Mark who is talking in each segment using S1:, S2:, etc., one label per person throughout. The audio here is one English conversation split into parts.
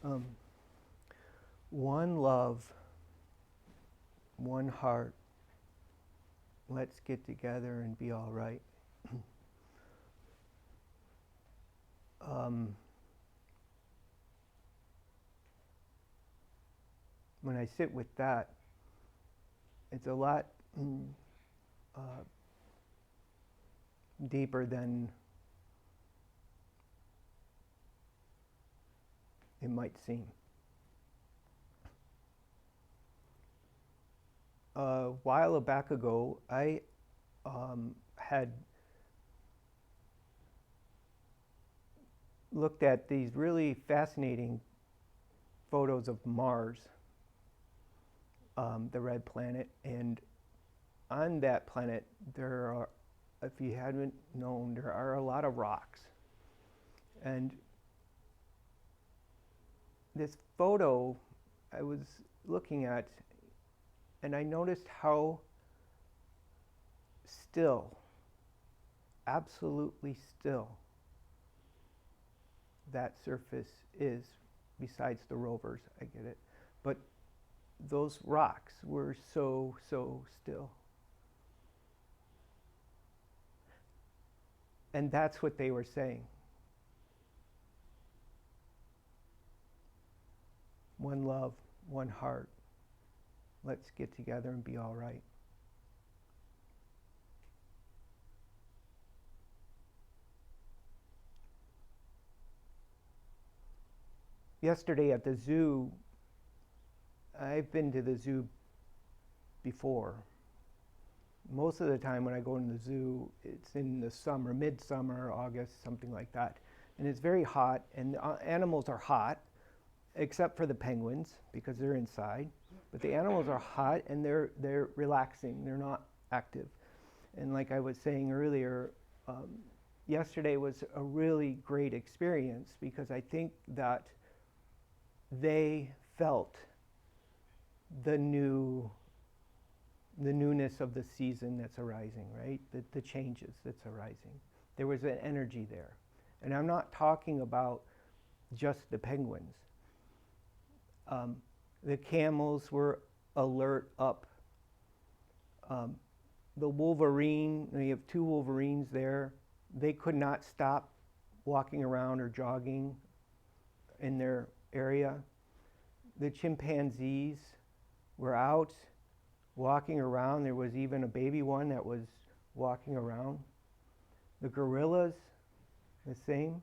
S1: Um, one love, one heart. Let's get together and be all right. um, when I sit with that, it's a lot uh, deeper than it might seem. A while back ago, I had looked at these really fascinating photos of Mars, the red planet, and on that planet there are, if you hadn't known, there are a lot of rocks. And this photo I was looking at, and I noticed how still, absolutely still, that surface is, besides the rovers, I get it. But those rocks were so still. And that's what they were saying. One love, one heart. Let's get together and be all right. Yesterday at the zoo, I've been to the zoo before. Most of the time when I go to the zoo, it's in the summer, midsummer, August, something like that. And it's very hot, and the animals are hot, except for the penguins, because they're inside. But the animals are hot, and they're relaxing, they're not active. And like I was saying earlier, yesterday was a really great experience, because I think that they felt the newness of the season that's arising, right? The changes that's arising. There was an energy there. And I'm not talking about just the penguins. The camels were alert up. The wolverine, you have two wolverines there. They could not stop walking around or jogging in their area. The chimpanzees were out walking around. There was even a baby one that was walking around. The gorillas, the same.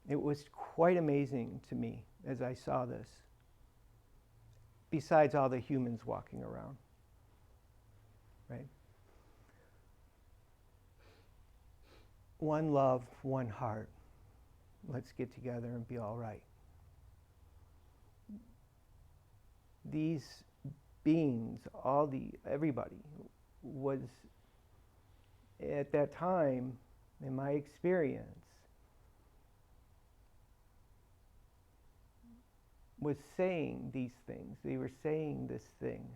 S1: It was quite amazing to me as I saw this, besides all the humans walking around, right? One love, one heart. Let's get together and be all right. These beings, everybody was, at that time, in my experience, was saying these things. They were saying this thing.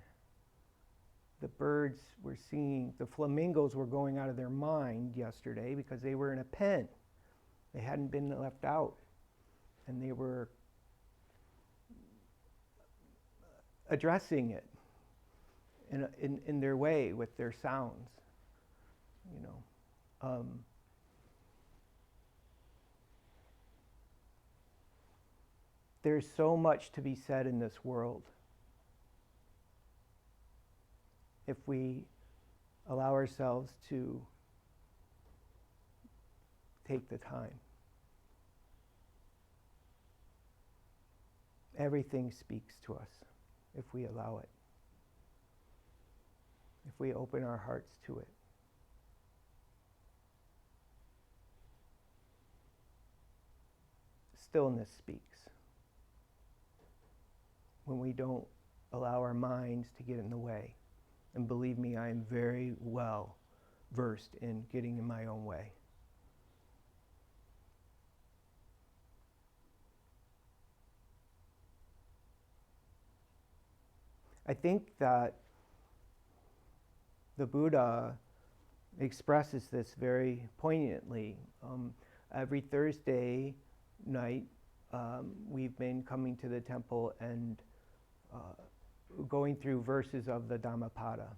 S1: The birds were singing. The flamingos were going out of their mind yesterday because they were in a pen. They hadn't been left out. And they were addressing it in their way with their sounds, you know. There's so much to be said in this world if we allow ourselves to take the time. Everything speaks to us if we allow it, if we open our hearts to it. Stillness speaks. When we don't allow our minds to get in the way. And believe me, I am very well versed in getting in my own way. I think that the Buddha expresses this very poignantly. Every Thursday night, we've been coming to the temple and going through verses of the Dhammapada.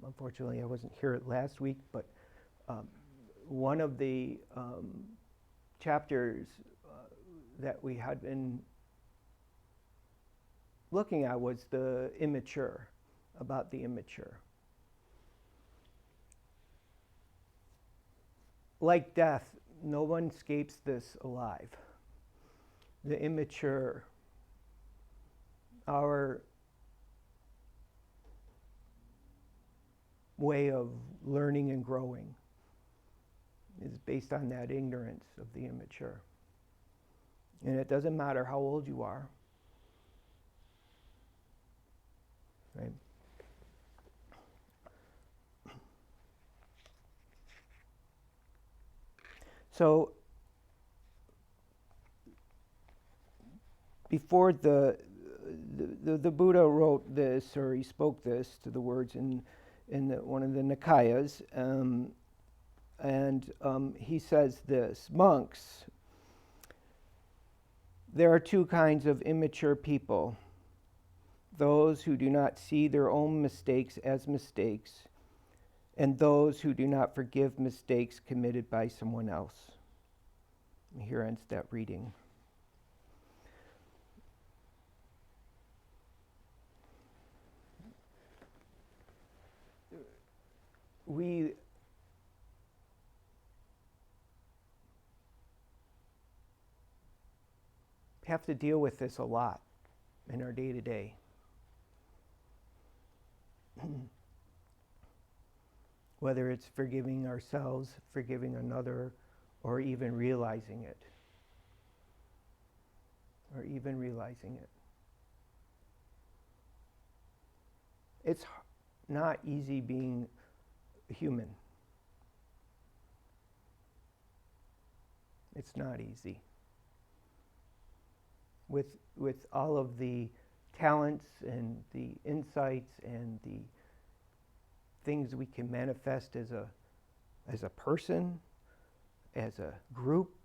S1: Unfortunately, I wasn't here last week, but one of the chapters that we had been looking at was the immature, about the immature. Like death, no one escapes this alive. The immature, our way of learning and growing is based on that ignorance of the immature. And it doesn't matter how old you are, right? So before the Buddha wrote this, or he spoke this to the words in one of the Nikayas, and he says this: monks, there are two kinds of immature people: those who do not see their own mistakes as mistakes, and those who do not forgive mistakes committed by someone else. And here ends that reading. We have to deal with this a lot in our day-to-day. Whether it's forgiving ourselves, forgiving another, or even realizing it. It's not easy being human. It's not easy. With all of the talents and the insights and the things we can manifest as a person, as a group,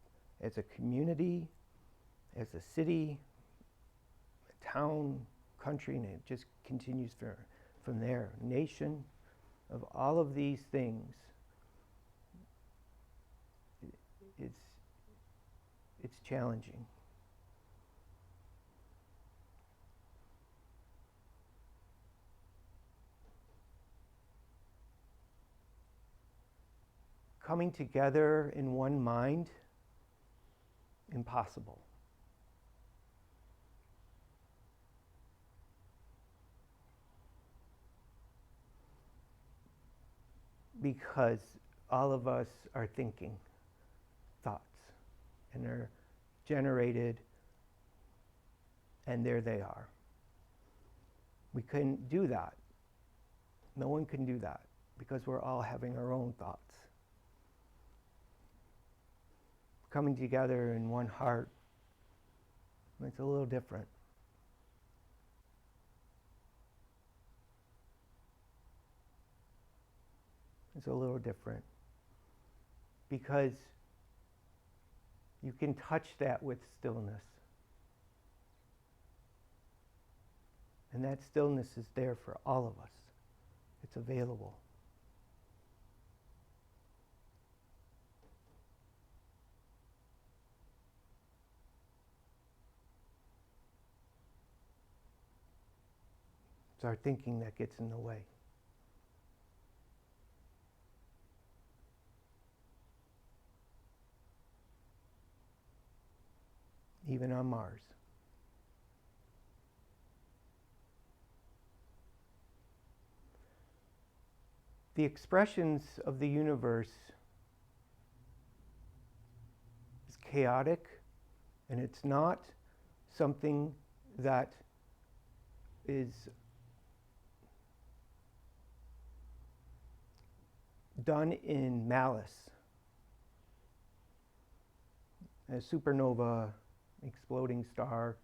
S1: as a community, as a city, a town, country, and it just continues from there. Nation, of all of these things, it's challenging. Coming together in one mind, impossible. Because all of us are thinking thoughts, and they're generated, and there they are. We couldn't do that. No one can do that, because we're all having our own thoughts. Coming together in one heart, it's a little different. It's a little different because you can touch that with stillness. And that stillness is there for all of us. It's available. It's our thinking that gets in the way. Even on Mars. The expressions of the universe is chaotic, and it's not something that is done in malice. A supernova, exploding star,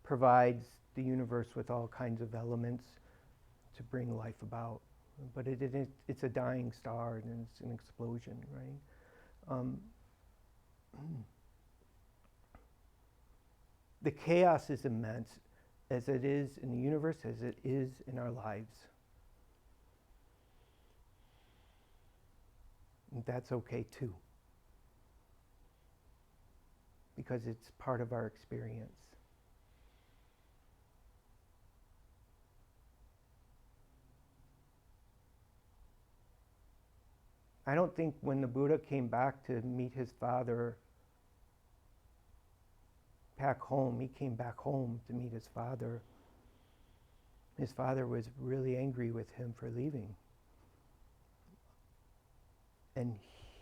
S1: provides the universe with all kinds of elements to bring life about. But it's a dying star, and it's an explosion, right? The chaos is immense, as it is in the universe, as it is in our lives. And that's okay too, because it's part of our experience. I don't think when the Buddha came back to meet his father back home, he came back home to meet his father. His father was really angry with him for leaving. And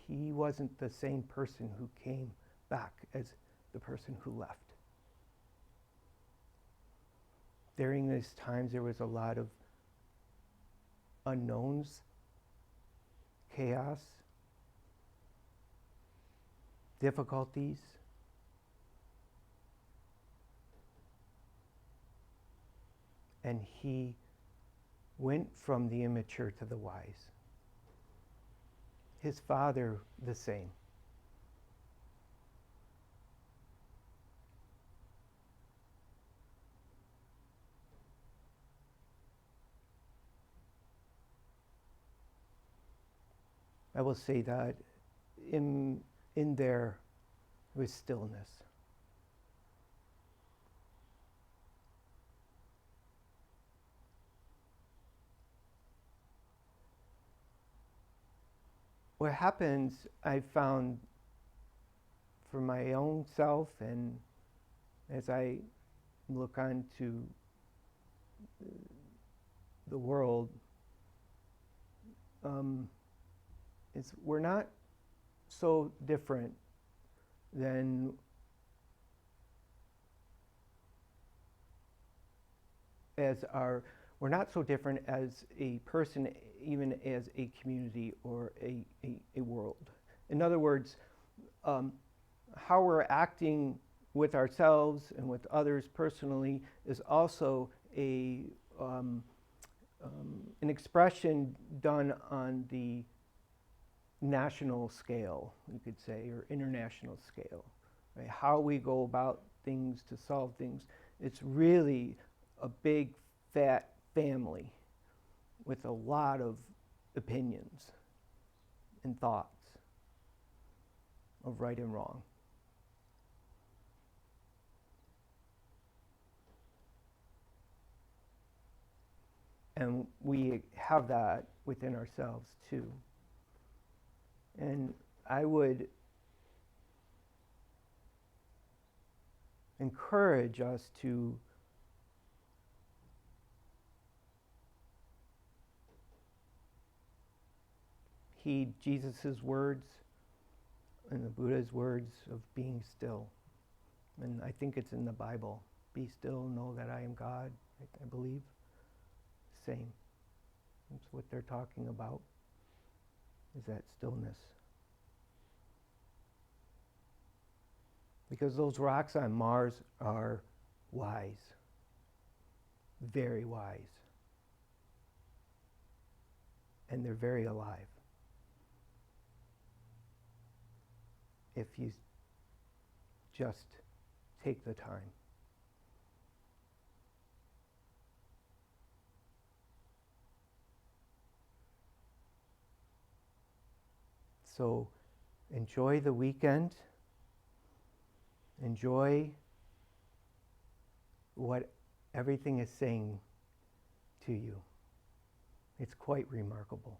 S1: he wasn't the same person who came back as the person who left. During these times, there was a lot of unknowns, chaos, difficulties. And he went from the immature to the wise. His father, the same. I will say that in there was stillness. What happens, I found for my own self, and as I look onto the world, is we're not so different than we're not so different as a person, even as a community or a world. In other words, how we're acting with ourselves and with others personally is also an expression done on the national scale, you could say, or international scale. Right? How we go about things to solve things. It's really a big, fat family with a lot of opinions and thoughts of right and wrong. And we have that within ourselves too. And I would encourage us to heed Jesus' words and the Buddha's words of being still. And I think it's in the Bible. Be still, know that I am God, I believe. Same. That's what they're talking about, is that stillness. Because those rocks on Mars are wise, very wise. And they're very alive. If you just take the time. So enjoy the weekend. Enjoy what everything is saying to you. It's quite remarkable.